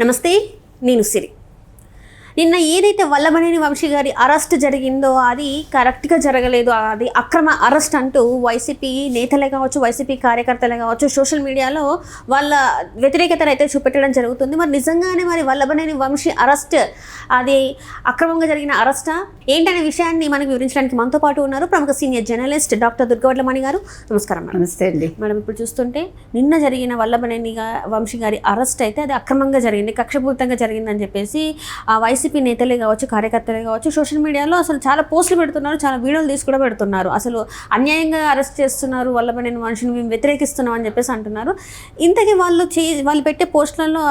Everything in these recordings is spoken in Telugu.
నమస్తే, నేను సిరి. నిన్న ఏదైతే వల్లభనేని వంశీ గారి అరెస్ట్ జరిగిందో అది కరెక్ట్గా జరగలేదు, అది అక్రమ అరెస్ట్ అంటూ వైసీపీ నేతలే కావచ్చు, వైసీపీ కార్యకర్తలే కావచ్చు, సోషల్ మీడియాలో వాళ్ళ వ్యతిరేకతను అయితే చూపెట్టడం జరుగుతుంది. మరి నిజంగానే మరి వల్లభనేని వంశీ అరెస్ట్ అది అక్రమంగా జరిగిన అరెస్టా ఏంటనే విషయాన్ని మనకు వివరించడానికి మనతో పాటు ఉన్నారు ప్రముఖ సీనియర్ జర్నలిస్ట్ డాక్టర్ దుర్గవడ్లమణి గారు. నమస్కారం మేడం. నమస్తే అండి మేడం, ఇప్పుడు చూస్తుంటే నిన్న జరిగిన వల్లభనేని వంశీ గారి అరెస్ట్ అయితే అది అక్రమంగా జరిగింది, కక్షపూరితంగా జరిగిందని చెప్పేసి వైసీపీ నేతలే కావచ్చు, కార్యకర్తలే కావచ్చు, సోషల్ మీడియాలో అసలు చాలా పోస్టులు పెడుతున్నారు, చాలా వీడియోలు తీసి కూడా పెడుతున్నారు. అసలు అన్యాయంగా అరెస్ట్ చేస్తున్నారు, వల్లభనేని వంశీని మేము వ్యతిరేకిస్తున్నాం అని చెప్పేసి అంటున్నారు. ఇంతకీ వాళ్ళు పెట్టే పోస్టులలో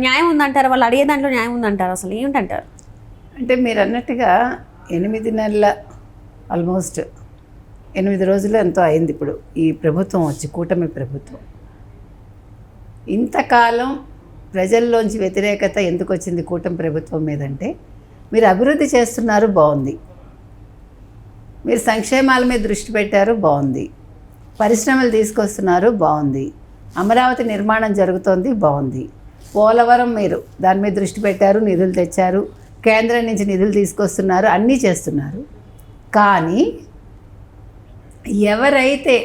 న్యాయం ఉందంటారు, వాళ్ళు అడిగే దాంట్లో న్యాయం ఉందంటారు, అసలు ఏంటంటారు? అంటే మీరు అన్నట్టుగా 8 నెలల ఆల్మోస్ట్ 8 రోజులు ఎంతో అయింది ఇప్పుడు ఈ ప్రభుత్వం వచ్చి, కూటమి ప్రభుత్వం. ఇంతకాలం ప్రజల్లోంచి వ్యతిరేకత ఎందుకు వచ్చింది కూటమి ప్రభుత్వం మీదంటే, మీరు అభివృద్ధి చేస్తున్నారు బాగుంది, మీరు సంక్షేమాల మీద దృష్టి పెట్టారు బాగుంది, పరిశ్రమలు తీసుకొస్తున్నారు బాగుంది, అమరావతి నిర్మాణం జరుగుతోంది బాగుంది, పోలవరం మీరు దాని మీద దృష్టి పెట్టారు, నిధులు తెచ్చారు, కేంద్రం నుంచి నిధులు తీసుకొస్తున్నారు, అన్నీ చేస్తున్నారు. కానీ ఎవరైతే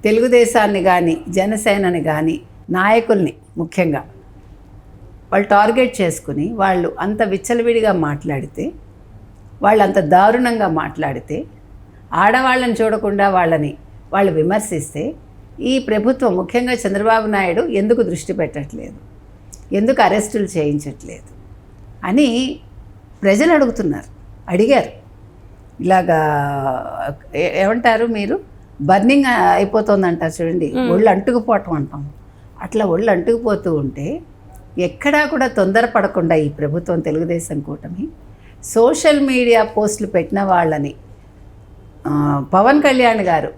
తెలుగుదేశాన్ని కానీ జనసేనని కానీ నాయకుల్ని ముఖ్యంగా వాళ్ళు టార్గెట్ చేసుకుని వాళ్ళు అంత విచ్చలవిడిగా మాట్లాడితే, వాళ్ళు అంత దారుణంగా మాట్లాడితే, ఆడవాళ్ళని చూడకుండా వాళ్ళు విమర్శిస్తే ఈ ప్రభుత్వం ముఖ్యంగా చంద్రబాబు నాయుడు ఎందుకు దృష్టి పెట్టట్లేదు, ఎందుకు అరెస్టులు చేయించట్లేదు అని ప్రజలు అడిగారు. ఇలాగా ఏమంటారు మీరు, బర్నింగ్ అయిపోతుందంటారు చూడండి, ఒళ్ళు అంటుకుపోవటం అంటాం, అట్లా ఒళ్ళు అంటుకుపోతూ ఉంటే ఎక్కడా కూడా తొందరపడకుండా ఈ ప్రభుత్వం, తెలుగుదేశం కూటమి సోషల్ మీడియా పోస్టులు పెట్టిన వాళ్ళని పవన్ కళ్యాణ్ గారు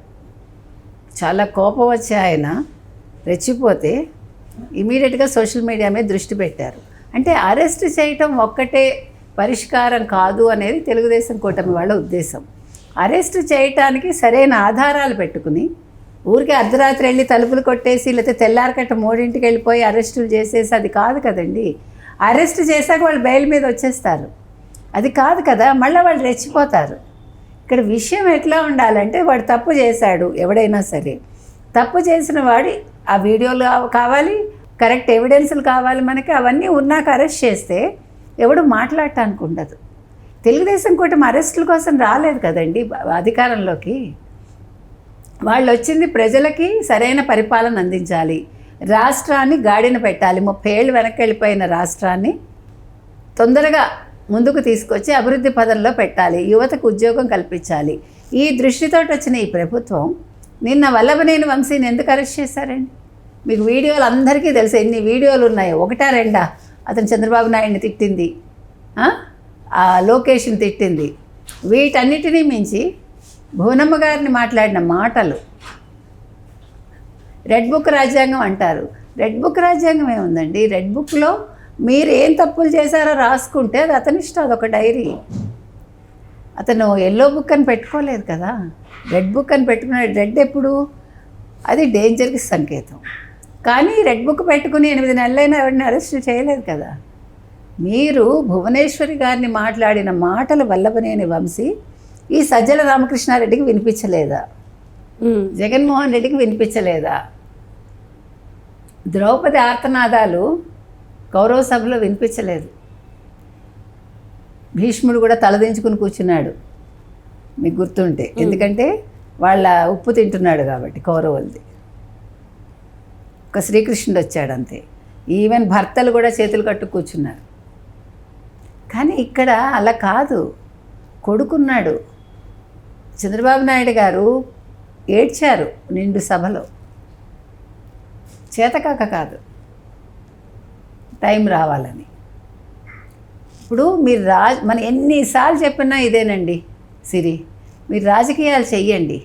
చాలా కోపం వచ్చి ఆయన రెచ్చిపోతే ఇమీడియట్గా సోషల్ మీడియా మీద దృష్టి పెట్టారు. అంటే అరెస్ట్ చేయటం ఒక్కటే పరిష్కారం కాదు అనేది తెలుగుదేశం కూటమి వాళ్ళ ఉద్దేశం. అరెస్ట్ చేయటానికి సరైన ఆధారాలు పెట్టుకుని ఊరికే అర్ధరాత్రి వెళ్ళి తలుపులు కొట్టేసి లేకపోతే తెల్లారకట్ట 3ంటికి వెళ్ళిపోయి అరెస్టులు చేసేసి అది కాదు కదండి. అరెస్ట్ చేశాక వాళ్ళు బెయిల్ మీద వచ్చేస్తారు, అది కాదు కదా, మళ్ళీ వాళ్ళు రెచ్చిపోతారు. ఇక్కడ విషయం ఎట్లా ఉండాలంటే, వాడు తప్పు చేశాడు, ఎవడైనా సరే తప్పు చేసిన వాడి ఆ వీడియోలు కావాలి, కరెక్ట్ ఎవిడెన్స్లు కావాలి మనకి, అవన్నీ ఉన్నాక అరెస్ట్ చేస్తే ఎవడు మాట్లాడటానికి ఉండదు. తెలుగుదేశం కూటమి అరెస్టుల కోసం రాలేదు కదండి అధికారంలోకి. వాళ్ళు వచ్చింది ప్రజలకి సరైన పరిపాలన అందించాలి, రాష్ట్రాన్ని గాడిన పెట్టాలి, 30 ఏళ్ళు వెనక్కి వెళ్ళిపోయిన రాష్ట్రాన్ని తొందరగా ముందుకు తీసుకొచ్చి అభివృద్ధి పదంలో పెట్టాలి, యువతకు ఉద్యోగం కల్పించాలి. ఈ దృష్టితోటి వచ్చిన ఈ ప్రభుత్వం నిన్న వల్లభనేని వంశీని ఎందుకు అరెస్ట్ చేశారండి? మీకు వీడియోలు అందరికీ తెలుసు, ఎన్ని వీడియోలు ఉన్నాయో, 1-2 అతను చంద్రబాబు నాయుడిని తిట్టింది, లోకేష్ని తిట్టింది, వీటన్నిటినీ మించి భువనమ్మ గారిని మాట్లాడిన మాటలు. రెడ్ బుక్ రాజ్యాంగం అంటారు, రెడ్ బుక్ రాజ్యాంగం ఏముందండి? రెడ్ బుక్లో మీరు ఏం తప్పులు చేశారో రాసుకుంటే అది అతని ఇష్టం, అదొక డైరీ. అతను ఎల్లో బుక్ అని పెట్టుకోలేదు కదా, రెడ్ బుక్ అని పెట్టుకున్నాడు. రెడ్ ఎప్పుడు? అది డేంజర్కి సంకేతం. కానీ రెడ్ బుక్ పెట్టుకుని 8 నెలలైనా ఎవరిని అరెస్ట్ చేయలేదు కదా. మీరు భువనేశ్వరి గారిని మాట్లాడిన మాటలు వల్లభనేని వంశీ ఈ సజ్జల రామకృష్ణారెడ్డికి వినిపించలేదా? జగన్మోహన్ రెడ్డికి వినిపించలేదా? ద్రౌపది ఆర్తనాదాలు కౌరవ సభలో వినిపించలేదు. భీష్ముడు కూడా తలదించుకుని కూర్చున్నాడు, మీకు గుర్తుంటే, ఎందుకంటే వాళ్ళ ఉప్పు తింటున్నాడు కాబట్టి కౌరవులది. ఒక శ్రీకృష్ణుడు వచ్చాడు అంతే. ఈవెన్ భర్తలు కూడా చేతులు కట్టు కూర్చున్నారు. కానీ ఇక్కడ అలా కాదు. కొడుకున్నాడు. చంద్రబాబు నాయుడు గారు ఏడ్చారు నిండు సభలో, చేతకాక కాదు, టైం రావాలని. ఇప్పుడు మీరు మన ఎన్నిసార్లు చెప్పినా ఇదేనండి సిరి, మీరు రాజకీయాలు చెయ్యండి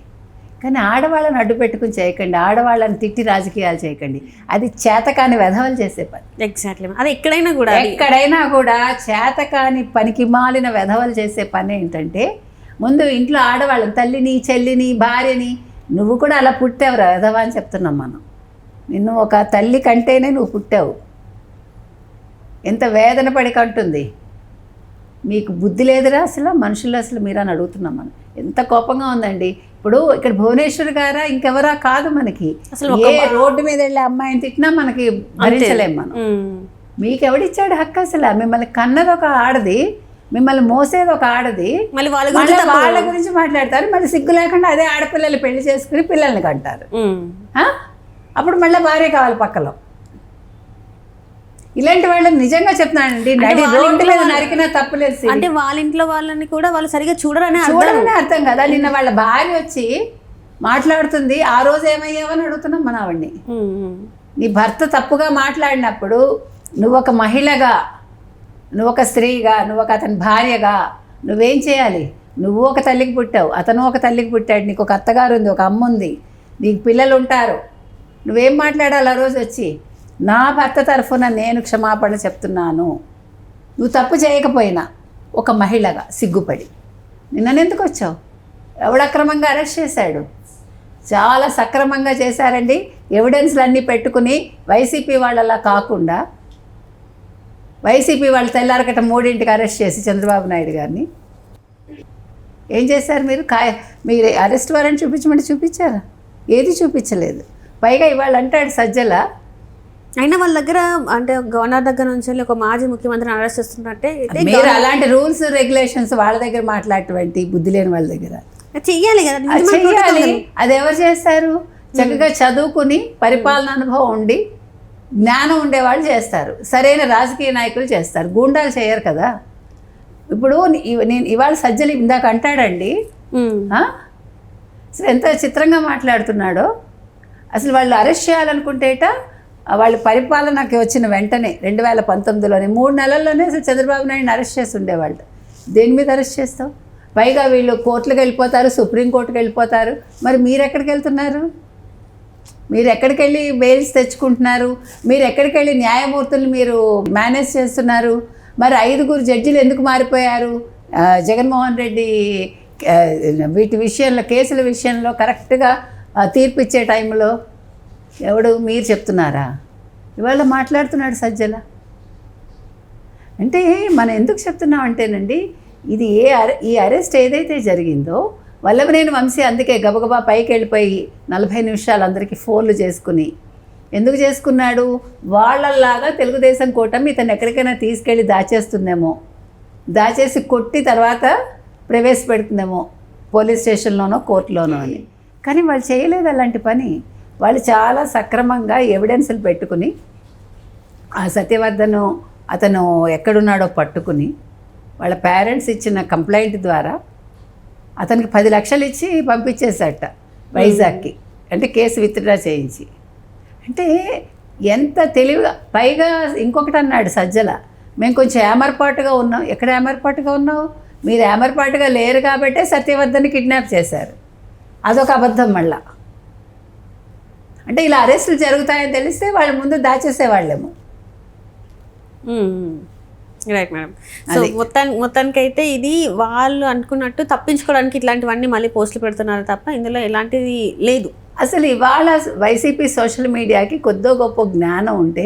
కానీ ఆడవాళ్ళని అడ్డు పెట్టుకుని చేయకండి, ఆడవాళ్ళని తిట్టి రాజకీయాలు చేయకండి, అది చేతకాని వెధవలు చేసే పని. ఎగ్జాక్ట్లీ, అది ఎక్కడైనా కూడా చేతకాని పనికి మాలిన వెధవలు చేసే పని ఏంటంటే, ముందు ఇంట్లో ఆడవాళ్ళని, తల్లిని, చెల్లిని, భార్యని, నువ్వు కూడా అలా పుట్టావురా వెధవ అని చెప్తున్నాం మనం. నిన్ను ఒక తల్లి కంటేనే నువ్వు పుట్టావు. ఎంత వేదన పడి కంటుంది. మీకు బుద్ధి లేదురా అసలు మనుషులు అసలు మీరని అడుగుతున్నాం మనం. ఎంత కోపంగా ఉందండి. ఇప్పుడు ఇక్కడ భువనేశ్వర్ గారా ఇంకెవరా కాదు మనకి, అసలు ఏ రోడ్డు మీద వెళ్ళే అమ్మాయిని తిట్టినా మనకి భరించలేము మనం. మీకు ఎవడిచ్చాడు హక్కు అసలు? మిమ్మల్ని కన్నది ఒక ఆడది, మిమ్మల్ని మోసేది ఒక ఆడది, మళ్ళీ వాళ్ళ గురించి మాట్లాడతారు. మళ్ళీ సిగ్గు లేకుండా అదే ఆడపిల్లలు పెళ్లి చేసుకుని పిల్లల్ని కంటారు. అప్పుడు మళ్ళీ భార్య కావాలి పక్కలో. ఇలాంటి వాళ్ళని నిజంగా చెప్తున్నానండి, రోడ్డు మీద నరికినా తప్పులేదు. అంటే వాళ్ళ ఇంట్లో వాళ్ళని కూడా వాళ్ళు సరిగా చూడరనే అర్థం కదా. నిన్న వాళ్ళ భార్య వచ్చి మాట్లాడుతుంది, ఆ రోజు ఏమయ్యావని అడుగుతున్నాం మన ఆవిడ్ని. నీ భర్త తప్పుగా మాట్లాడినప్పుడు నువ్వు ఒక మహిళగా, నువ్వు ఒక స్త్రీగా, నువ్వు ఒక అతని భార్యగా నువ్వేం చేయాలి? నువ్వు ఒక తల్లికి పుట్టావు, అతను ఒక తల్లికి పుట్టాడు, నీకు ఒక అత్తగారు ఉంది, ఒక అమ్మ ఉంది, నీకు పిల్లలు ఉంటారు. నువ్వేం మాట్లాడాలి ఆ రోజు వచ్చి? నా భర్త తరఫున నేను క్షమాపణ చెప్తున్నాను, నువ్వు తప్పు చేయకపోయినా ఒక మహిళగా సిగ్గుపడి. నిన్ననెందుకు వచ్చావు? ఎవడు అక్రమంగా అరెస్ట్ చేశాడు? చాలా సక్రమంగా చేశారండి. ఎవిడెన్స్లు అన్నీ పెట్టుకుని వైసీపీ వాళ్ళలా కాకుండా, వైసీపీ వాళ్ళు తెల్లారకట 3ంటికి అరెస్ట్ చేసి చంద్రబాబు నాయుడు గారిని ఏం చేశారు మీరు? మీరు అరెస్ట్ వారెంట్ చూపించమంటే చూపించారా? ఏది చూపించలేదు. పైగా ఇవాళ అంటాడు సజ్జల, అయినా వాళ్ళ దగ్గర అంటే గవర్నర్ దగ్గర నుంచి ఒక మాజీ ముఖ్యమంత్రిని అరెస్ట్ చేస్తున్నట్టే. మీరు అలాంటి రూల్స్ రెగ్యులేషన్స్ వాళ్ళ దగ్గర మాట్లాడేటువంటి బుద్ధి లేని వాళ్ళ దగ్గర చెయ్యాలి కదా. చెయ్యాలి. అది ఎవరు చేస్తారు? చక్కగా చదువుకుని పరిపాలన అనుభవం ఉండి జ్ఞానం ఉండేవాళ్ళు చేస్తారు, సరైన రాజకీయ నాయకులు చేస్తారు, గూండాలు చేయరు కదా. ఇప్పుడు నేను ఇవాళ సజ్జలు ఇందాక అంటాడండి, అసలు ఎంత చిత్రంగా మాట్లాడుతున్నాడో. అసలు వాళ్ళు అరెస్ట్ చేయాలనుకుంటేట వాళ్ళు పరిపాలనకి వచ్చిన వెంటనే 2019లోనే 3 నెలల్లోనే అసలు చంద్రబాబు నాయుడిని అరెస్ట్ చేసి ఉండేవాళ్ళు. దేని మీద అరెస్ట్ చేస్తావు? పైగా వీళ్ళు కోర్టులకు వెళ్ళిపోతారు, సుప్రీంకోర్టుకు వెళ్ళిపోతారు. మరి మీరు ఎక్కడికి వెళ్తున్నారు? మీరు ఎక్కడికి వెళ్ళి బెయిల్స్ తెచ్చుకుంటున్నారు? మీరు ఎక్కడికి వెళ్ళి న్యాయమూర్తులు మీరు మేనేజ్ చేస్తున్నారు? మరి 5 జడ్జిలు ఎందుకు మారిపోయారు? జగన్మోహన్ రెడ్డి వీటి విషయంలో, కేసుల విషయంలో కరెక్ట్గా తీర్పు ఇచ్చే టైంలో ఎవడు? మీరు చెప్తున్నారా? ఇవాళ మాట్లాడుతున్నాడు సజ్జల. అంటే మనం ఎందుకు చెప్తున్నాం అంటేనండి, ఇది ఈ అరెస్ట్ ఏదైతే జరిగిందో వల్లభనేని వంశీ అందుకే గబగబా పైకి వెళ్ళిపోయి 40 నిమిషాలు అందరికీ ఫోన్లు చేసుకుని ఎందుకు చేసుకున్నాడు? వాళ్ళలాగా తెలుగుదేశం కూటమి ఇతను ఎక్కడికైనా తీసుకెళ్ళి దాచేస్తుందేమో, దాచేసి కొట్టి తర్వాత ప్రవేశపెడుతుందేమో పోలీస్ స్టేషన్లోనో కోర్టులోనో అని. కానీ వాళ్ళు చేయలేదు అలాంటి పని. వాళ్ళు చాలా సక్రమంగా ఎవిడెన్స్లు పెట్టుకుని ఆ సత్యవర్ధను అతను ఎక్కడున్నాడో పట్టుకుని వాళ్ళ పేరెంట్స్ ఇచ్చిన కంప్లైంట్ ద్వారా అతనికి 10 లక్షలు ఇచ్చి పంపించేశాట వైజాగ్కి. అంటే కేసు విత్డ్రా చేయించి. అంటే ఎంత తెలివిగా. పైగా ఇంకొకటి అన్నాడు సజ్జల, మేము కొంచెం ఏమరపాటుగా ఉన్నాం. ఎక్కడ ఏమరపాటుగా ఉన్నావు? మీరు ఏమరపాటుగా లేరు కాబట్టే సత్యవర్ధన్ని కిడ్నాప్ చేశారు. అదొక అబద్ధం మళ్ళా. అంటే ఇలా అరెస్టులు జరుగుతాయని తెలిస్తే వాళ్ళు ముందు దాచేసేవాళ్ళేమో. Right madam. సో మొత్తానికి అయితే ఇది వాళ్ళు అనుకున్నట్టు తప్పించుకోవడానికి ఇట్లాంటివన్నీ మళ్ళీ పోస్టులు పెడుతున్నారు తప్ప ఇందులో ఎలాంటిది లేదు. అసలు ఇవాళ వైసీపీ సోషల్ మీడియాకి కొద్దో గొప్ప జ్ఞానం ఉంటే,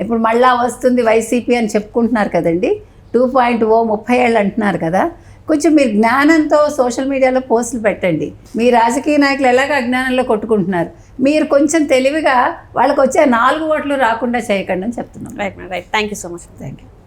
ఇప్పుడు మళ్ళా వస్తుంది వైసీపీ అని చెప్పుకుంటున్నారు కదండి, 2.0 30 ఏళ్ళు అంటున్నారు కదా. కొంచెం మీరు జ్ఞానంతో సోషల్ మీడియాలో పోస్టులు పెట్టండి. మీ రాజకీయ నాయకులు ఎలాగ అజ్ఞానంలో కొట్టుకుంటున్నారు, మీరు కొంచెం తెలివిగా వాళ్ళకి వచ్చే 4 ఓట్లు రాకుండా చేయకండి అని చెప్తున్నాం. Right madam, right. Thank you so much. Thank you.